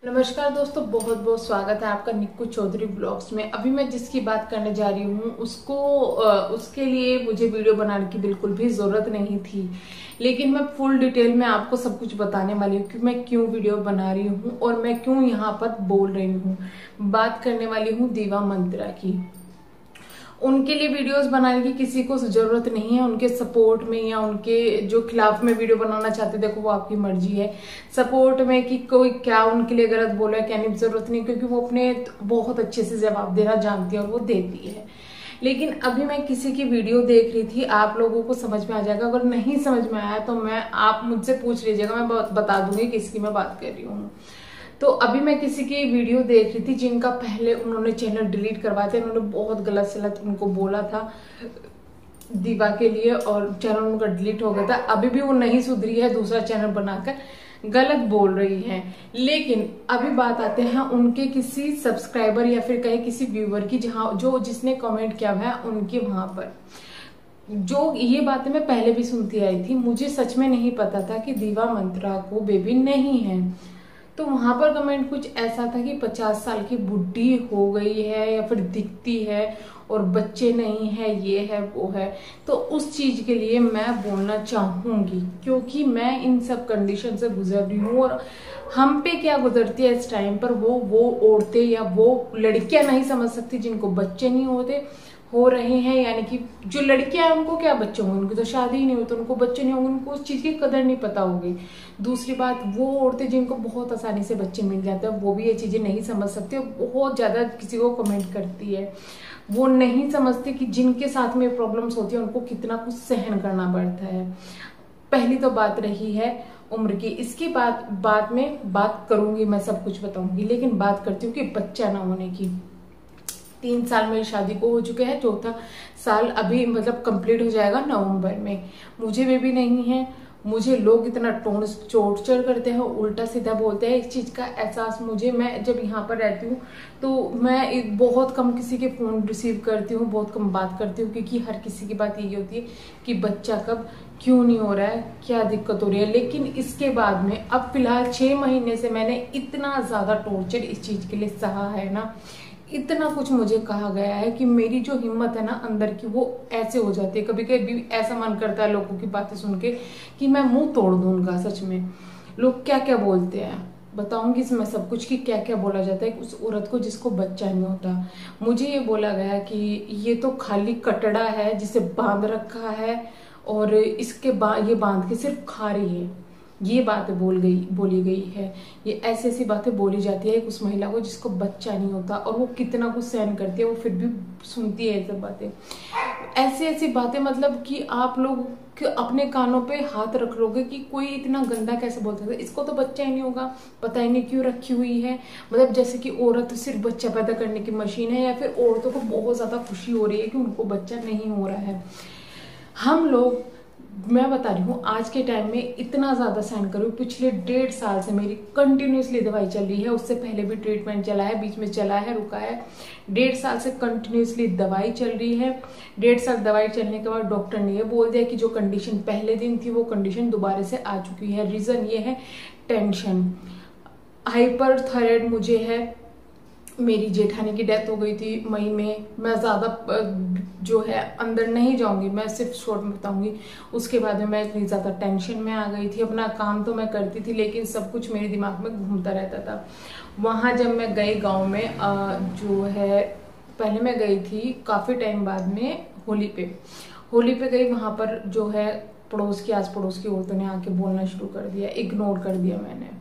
नमस्कार दोस्तों, बहुत बहुत स्वागत है आपका निक्कू चौधरी ब्लॉग्स में। अभी मैं जिसकी बात करने जा रही हूँ उसके लिए मुझे वीडियो बनाने की बिल्कुल भी जरूरत नहीं थी, लेकिन मैं फुल डिटेल में आपको सब कुछ बताने वाली हूँ कि मैं क्यों वीडियो बना रही हूँ और मैं क्यों यहाँ पर बोल रही हूँ। बात करने वाली हूँ दिवा मंत्रा की। उनके लिए वीडियोस बनाने की किसी को जरूरत नहीं है। उनके सपोर्ट में या उनके जो खिलाफ में वीडियो बनाना चाहते, देखो वो आपकी मर्जी है। सपोर्ट में कि कोई क्या उनके लिए गलत बोला है क्या नहीं, जरूरत नहीं, क्योंकि वो अपने बहुत अच्छे से जवाब देना जानती है और वो देती है। लेकिन अभी मैं किसी की वीडियो देख रही थी, आप लोगों को समझ में आ जाएगा। अगर नहीं समझ में आया तो आप मुझसे पूछ लीजिएगा, मैं बता दूंगी किसकी मैं बात कर रही हूँ। तो अभी मैं किसी की वीडियो देख रही थी जिनका पहले उन्होंने चैनल डिलीट करवाया था। उन्होंने बहुत गलत सलत उनको बोला था दीवा के लिए और चैनल उनका डिलीट हो गया था। अभी भी वो नहीं सुधरी है, दूसरा चैनल बनाकर गलत बोल रही है। लेकिन अभी बात आते हैं उनके किसी सब्सक्राइबर या फिर कहे किसी व्यूअर की, जिसने कमेंट किया है उनके वहां पर। जो ये बातें मैं पहले भी सुनती आई थी, मुझे सच में नहीं पता था कि दीवा मंत्रा को बेबी नहीं है। तो वहां पर कमेंट कुछ ऐसा था कि 50 साल की बुढ़ी हो गई है या फिर दिखती है और बच्चे नहीं है, ये है वो है। तो उस चीज के लिए मैं बोलना चाहूंगी, क्योंकि मैं इन सब कंडीशन से गुजर रही हूँ और हम पे क्या गुजरती है इस टाइम पर वो औरतें या वो लड़कियां नहीं समझ सकती जिनको बच्चे नहीं हो रहे हैं। यानी कि जो लड़कियां हैं उनको क्या बच्चे होंगे, उनकी तो शादी ही नहीं हुई तो उनको बच्चे नहीं होंगे, उनको उस चीज की कदर नहीं पता होगी। दूसरी बात, वो औरतें जिनको बहुत आसानी से बच्चे मिल जाते हैं वो भी ये चीजें नहीं समझ सकती, बहुत ज्यादा किसी को कमेंट करती है। वो नहीं समझते कि जिनके साथ में प्रॉब्लम्स होती है उनको कितना कुछ सहन करना पड़ता है। पहली तो बात रही है उम्र की, इसकी बाद में बात करूंगी, मैं सब कुछ बताऊंगी। लेकिन बात करती हूँ कि बच्चा ना होने की। 3 साल मेरी शादी को हो चुके हैं, चौथा साल अभी मतलब कंप्लीट हो जाएगा नवंबर में। मुझे बेबी नहीं है। मुझे लोग इतना टॉर्चर करते हैं, उल्टा सीधा बोलते हैं। इस चीज का एहसास मैं जब यहाँ पर रहती हूँ तो मैं बहुत कम किसी के फोन रिसीव करती हूँ, बहुत कम बात करती हूँ, क्योंकि हर किसी की बात यही होती है कि बच्चा कब, क्यों नहीं हो रहा है, क्या दिक्कत हो रही है। लेकिन इसके बाद में अब फिलहाल 6 महीने से मैंने इतना ज्यादा टॉर्चर इस चीज के लिए सहा है ना, इतना कुछ मुझे कहा गया है कि मेरी जो हिम्मत है ना अंदर की, वो ऐसे हो जाती है। कभी कभी ऐसा मन करता है लोगों की बातें सुन के कि मैं मुंह तोड़ दूं उनका। सच में लोग क्या क्या बोलते हैं बताऊंगी इसमें सब कुछ, कि क्या क्या बोला जाता है उस औरत को जिसको बच्चा नहीं होता। मुझे ये बोला गया कि ये तो खाली कटड़ा है जिसे बांध रखा है और ये बांध के सिर्फ खा रही है। ये बात बोली गई है। ये ऐसी ऐसी बातें बोली जाती है उस महिला को जिसको बच्चा नहीं होता, और वो कितना कुछ सहन करती है, वो फिर भी सुनती है ये सब बातें। ऐसी ऐसी बातें, मतलब कि आप लोग अपने कानों पे हाथ रख लोगे कि कोई इतना गंदा कैसे बोल सकता है, इसको तो बच्चा ही नहीं होगा, पता ही नहीं क्यों रखी हुई है। मतलब जैसे कि औरत सिर्फ बच्चा पैदा करने की मशीन है, या फिर औरतों को बहुत ज्यादा खुशी हो रही है कि उनको बच्चा नहीं हो रहा है। हम लोग, मैं बता रही हूँ आज के टाइम में इतना ज्यादा सहन करूँ। पिछले 1.5 साल से मेरी कंटिन्यूसली दवाई चल रही है, उससे पहले भी ट्रीटमेंट चला है, बीच में चला है, रुका है। 1.5 साल से कंटिन्यूसली दवाई चल रही है। 1.5 साल दवाई चलने के बाद डॉक्टर ने ये बोल दिया कि जो कंडीशन पहले दिन थी वो कंडीशन दोबारा से आ चुकी है। रीजन ये है टेंशन, हाइपर थायराइड मुझे है। मेरी जेठानी की डेथ हो गई थी मई में। मैं ज्यादा जो है अंदर नहीं जाऊंगी, मैं सिर्फ शॉर्ट में बताऊंगी। उसके बाद में मैं इतनी ज्यादा टेंशन में आ गई थी। अपना काम तो मैं करती थी, लेकिन सब कुछ मेरे दिमाग में घूमता रहता था। वहां जब मैं गई गांव में, जो है पहले मैं गई थी काफी टाइम बाद में होली पे गई। वहां पर जो है आस पड़ोस की औरतों ने आके बोलना शुरू कर दिया, इग्नोर कर दिया मैंने।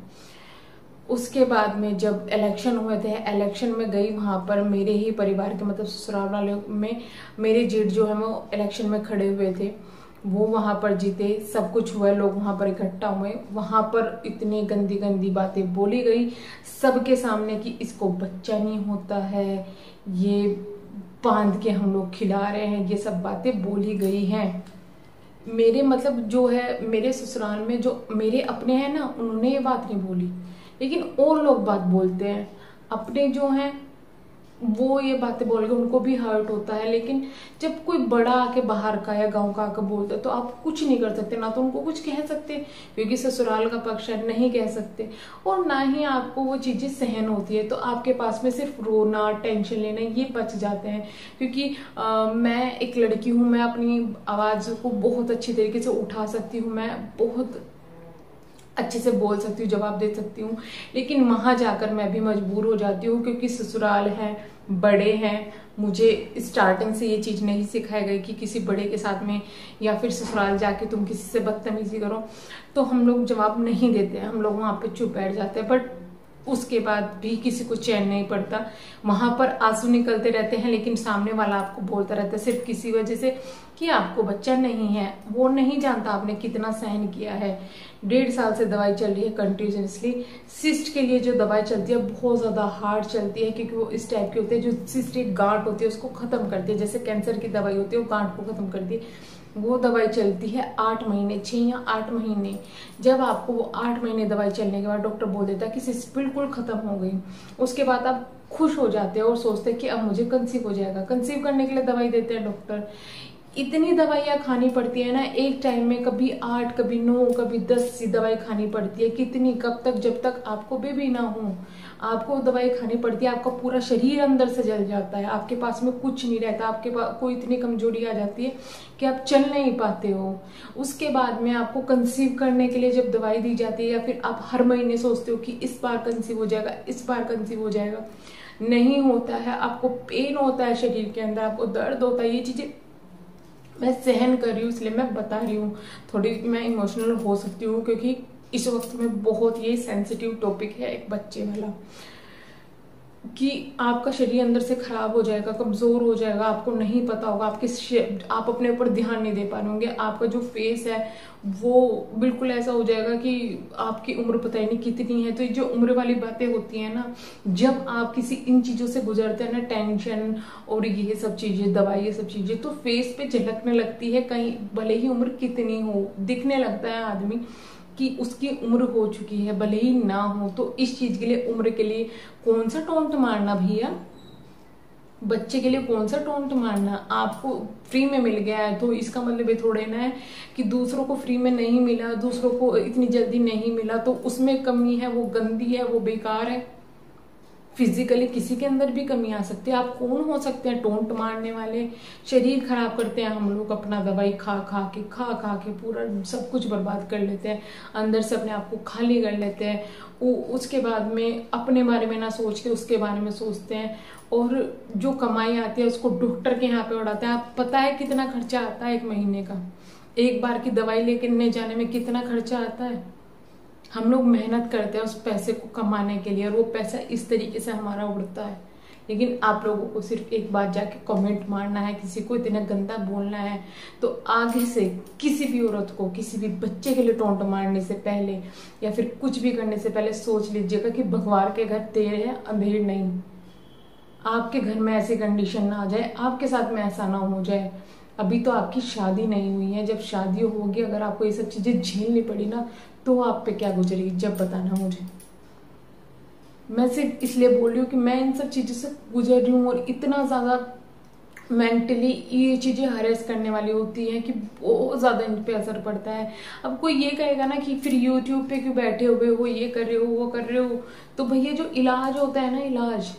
उसके बाद में जब इलेक्शन हुए थे, इलेक्शन में गई, वहां पर मेरे ही परिवार के मतलब ससुराल वाले में मेरे जेठ जो है वो इलेक्शन में खड़े हुए थे, वो वहां पर जीते। सब कुछ हुआ, लोग वहां पर इकट्ठा हुए। वहां पर इतनी गंदी गंदी बातें बोली गई सबके सामने कि इसको बच्चा नहीं होता है, ये बांध के हम लोग खिला रहे हैं, ये सब बातें बोली गई हैं। मेरे मतलब जो है मेरे ससुराल में जो मेरे अपने हैं ना, उन्होंने ये बात नहीं बोली, लेकिन और लोग बात बोलते हैं। अपने जो हैं वो ये बातें बोल के उनको भी हर्ट होता है। लेकिन जब कोई बड़ा आके बाहर का या गांव का आके बोलता है तो आप कुछ नहीं कर सकते, ना तो उनको कुछ कह सकते क्योंकि ससुराल का पक्ष है, नहीं कह सकते, और ना ही आपको वो चीजें सहन होती है। तो आपके पास में सिर्फ रोना, टेंशन लेना ये बच जाते हैं। क्योंकि मैं एक लड़की हूँ, मैं अपनी आवाज को बहुत अच्छी तरीके से उठा सकती हूँ, मैं बहुत अच्छे से बोल सकती हूँ, जवाब दे सकती हूँ, लेकिन वहां जाकर मैं भी मजबूर हो जाती हूँ क्योंकि ससुराल है, बड़े हैं। मुझे स्टार्टिंग से ये चीज नहीं सिखाई गई कि किसी बड़े के साथ में या फिर ससुराल जाके तुम किसी से बदतमीजी करो, तो हम लोग जवाब नहीं देते हैं, हम लोग वहां पे चुप बैठ जाते हैं। बट उसके बाद भी किसी को चैन नहीं पड़ता, वहां पर आंसू निकलते रहते हैं, लेकिन सामने वाला आपको बोलता रहता है सिर्फ किसी वजह से कि आपको बच्चा नहीं है। वो नहीं जानता आपने कितना सहन किया है। 1.5 साल से दवाई चल रही है कंटिन्यूसली। सिस्ट के लिए जो दवाई चलती है बहुत ज्यादा हार्ड चलती है, क्योंकि वो इस टाइप की होती है, जो सिस्ट एक गांठ होती है उसको खत्म करती है, जैसे कैंसर की दवाई होती है वो गांठ को खत्म करती है। वो दवाई चलती है 8 महीने, 6 या 8 महीने। जब आपको वो 8 महीने दवाई चलने के बाद डॉक्टर बोल देता है कि सिस्ट बिल्कुल खत्म हो गई, उसके बाद आप खुश हो जाते हैं और सोचते हैं कि अब मुझे कंसीव हो जाएगा। कंसीव करने के लिए दवाई देते हैं डॉक्टर। इतनी दवाइयाँ खानी पड़ती है ना एक टाइम में, कभी 8, कभी 9, कभी 10 दवाई खानी पड़ती है। कितनी, कब तक? जब तक आपको बेबी ना हो आपको दवाई खानी पड़ती है। आपका पूरा शरीर अंदर से जल जाता है, आपके पास में कुछ नहीं रहता, आपके पास कोई इतनी कमजोरी आ जाती है कि आप चल नहीं पाते हो। उसके बाद में आपको कंसीव करने के लिए जब दवाई दी जाती है, या फिर आप हर महीने सोचते हो कि इस बार कंसीव हो जाएगा, इस बार कंसीव हो जाएगा, नहीं होता है। आपको पेन होता है शरीर के अंदर, आपको दर्द होता है। ये चीजें मैं सहन कर रही हूँ, इसलिए मैं बता रही हूँ। थोड़ी मैं इमोशनल हो सकती हूँ क्योंकि इस वक्त में बहुत ये सेंसिटिव टॉपिक है एक बच्चे वाला, कि आपका शरीर अंदर से खराब हो जाएगा, कमजोर हो जाएगा, आपको नहीं पता होगा, आप अपने ऊपर ध्यान नहीं दे पा रहे होंगे। आपका जो फेस है वो बिल्कुल ऐसा हो जाएगा कि आपकी उम्र पता ही नहीं कितनी है। तो ये जो उम्र वाली बातें होती है ना, जब आप किसी इन चीजों से गुजरते हैं ना, टेंशन और ये सब चीजें, दवाई, ये सब चीजें, तो फेस पे झलकने लगती है। कहीं भले ही उम्र कितनी हो, दिखने लगता है आदमी कि उसकी उम्र हो चुकी है, भले ही ना हो। तो इस चीज के लिए, उम्र के लिए कौन सा टोंट मारना भैया? बच्चे के लिए कौन सा टोंट मारना? आपको फ्री में मिल गया है तो इसका मतलब ये थोड़े ना है कि दूसरों को फ्री में नहीं मिला, दूसरों को इतनी जल्दी नहीं मिला तो उसमें कमी है, वो गंदी है, वो बेकार है। फिजिकली किसी के अंदर भी कमी आ सकती है। आप कौन हो सकते हैं टोंट मारने वाले? शरीर खराब करते हैं हम लोग अपना, दवाई खा खा के पूरा सब कुछ बर्बाद कर लेते हैं, अंदर से अपने आप को खाली कर लेते हैं। उसके बाद में अपने बारे में ना सोच के उसके बारे में सोचते हैं, और जो कमाई आती है उसको डॉक्टर के यहाँ पे उड़ाते हैं। आप पता है कितना खर्चा आता है एक महीने का? एक बार की दवाई लेके जाने में कितना खर्चा आता है? हम लोग मेहनत करते हैं उस पैसे को कमाने के लिए, और वो पैसा इस तरीके से हमारा उड़ता है। लेकिन आप लोगों को सिर्फ एक बार जाके कमेंट मारना है, किसी को इतना गंदा बोलना है, तो आगे से किसी भी औरत को, किसी भी बच्चे के लिए टोंट मारने से पहले या फिर कुछ भी करने से पहले सोच लीजिएगा कि भगवान के घर देर है, अंधेर नहीं। आपके घर में ऐसी कंडीशन ना आ जाए, आपके साथ में ऐसा ना हो जाए। अभी तो आपकी शादी नहीं हुई है, जब शादी होगी, अगर आपको ये सब चीजें झेलनी पड़ी ना, तो आप पे क्या गुजरेगी जब बताना मुझे। मैं सिर्फ इसलिए बोल रही हूँ कि मैं इन सब चीजों से गुजर रही हूँ, और इतना ज्यादा मेंटली ये चीजें हरेस करने वाली होती हैं कि बहुत ज्यादा इन पे असर पड़ता है। अब कोई ये कहेगा ना कि फिर यूट्यूब पे क्यों बैठे हुए हो, ये कर रहे हो, वो कर रहे हो, तो भैया जो इलाज होता है ना, इलाज,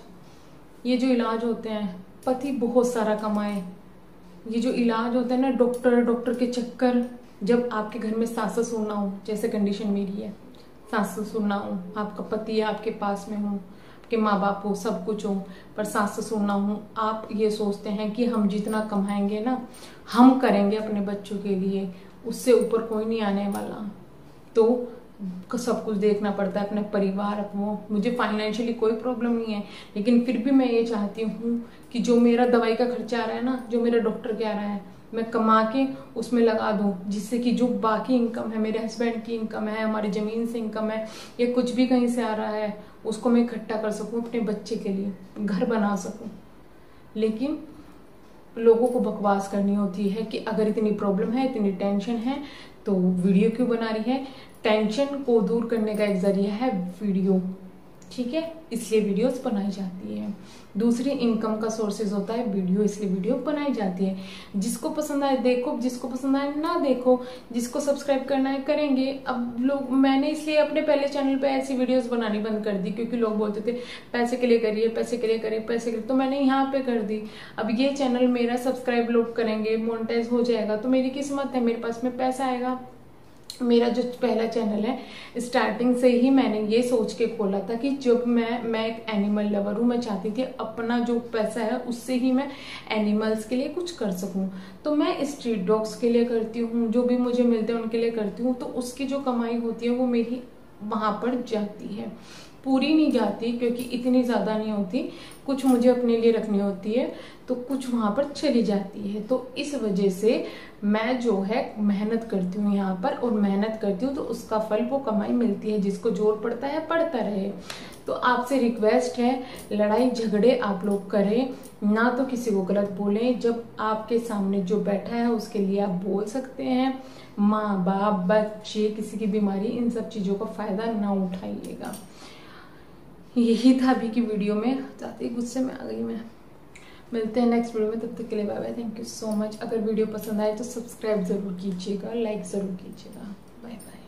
ये जो इलाज होते हैं, पति बहुत सारा कमाए, ये जो इलाज होता है ना, डॉक्टर के चक्कर, जब आपके घर में सास ससुर ना हो, जैसे कंडीशन मेरी है, सास ससुर ना हो, आपका पति आपके पास में हो, आपके माँ बाप हो, सब कुछ हो, पर सास ससुर ना हो, आप ये सोचते हैं कि हम जितना कमाएंगे ना हम करेंगे अपने बच्चों के लिए, उससे ऊपर कोई नहीं आने वाला। तो सब कुछ देखना पड़ता है, अपने परिवार, अपनों। मुझे फाइनेंशियली कोई प्रॉब्लम नहीं है, लेकिन फिर भी मैं ये चाहती हूँ कि जो मेरा दवाई का खर्चा आ रहा है ना, जो मेरा डॉक्टर के आ रहा है, मैं कमा के उसमें लगा दूं, जिससे कि जो बाकी इनकम है, मेरे हस्बैंड की इनकम है, हमारी जमीन से इनकम है, या कुछ भी कहीं से आ रहा है, उसको मैं इकट्ठा कर सकूं, अपने बच्चे के लिए घर बना सकूं। लेकिन लोगों को बकवास करनी होती है कि अगर इतनी प्रॉब्लम है, इतनी टेंशन है, तो वीडियो क्यों बना रही है? टेंशन को दूर करने का एक जरिया है वीडियो। ठीक है, इसलिए वीडियोस बनाई जाती है। दूसरी इनकम का सोर्सेज होता है वीडियो, इसलिए वीडियो बनाई जाती है। जिसको पसंद आए देखो, जिसको पसंद आए ना देखो, जिसको सब्सक्राइब करना है करेंगे। अब लोग, मैंने इसलिए अपने पहले चैनल पे ऐसी वीडियोस बनानी बंद कर दी क्योंकि लोग बोलते थे पैसे के लिए करिए, पैसे के लिए करिए, पैसे के लिए, तो मैंने यहाँ पे कर दी। अब ये चैनल मेरा सब्सक्राइब लोग करेंगे, मोनेटाइज हो जाएगा तो मेरी किस्मत है, मेरे पास में पैसा आएगा। मेरा जो पहला चैनल है स्टार्टिंग से ही मैंने ये सोच के खोला था कि जब मैं एक एनिमल लवर हूँ, मैं चाहती थी अपना जो पैसा है उससे ही मैं एनिमल्स के लिए कुछ कर सकूं। तो मैं स्ट्रीट डॉग्स के लिए करती हूँ, जो भी मुझे मिलते हैं उनके लिए करती हूँ। तो उसकी जो कमाई होती है वो मेरी वहां पर जाती है, पूरी नहीं जाती क्योंकि इतनी ज्यादा नहीं होती, कुछ मुझे अपने लिए रखनी होती है तो कुछ वहां पर चली जाती है। तो इस वजह से मैं जो है मेहनत करती हूँ यहाँ पर, और मेहनत करती हूँ तो उसका फल वो कमाई मिलती है। जिसको जोर पड़ता है पड़ता रहे। तो आपसे रिक्वेस्ट है, लड़ाई झगड़े आप लोग करें ना, तो किसी को गलत बोलें। जब आपके सामने जो बैठा है उसके लिए आप बोल सकते हैं। माँ बाप, बच्चे, किसी की बीमारी, इन सब चीजों का फायदा ना उठाइएगा। यही था अभी की वीडियो में, जाते ही गुस्से में आ गई मैं। मिलते हैं नेक्स्ट वीडियो में, तब तक के लिए bye bye, thank you so much. अगर वीडियो पसंद आए तो सब्सक्राइब जरूर कीजिएगा, लाइक जरूर कीजिएगा। Bye bye.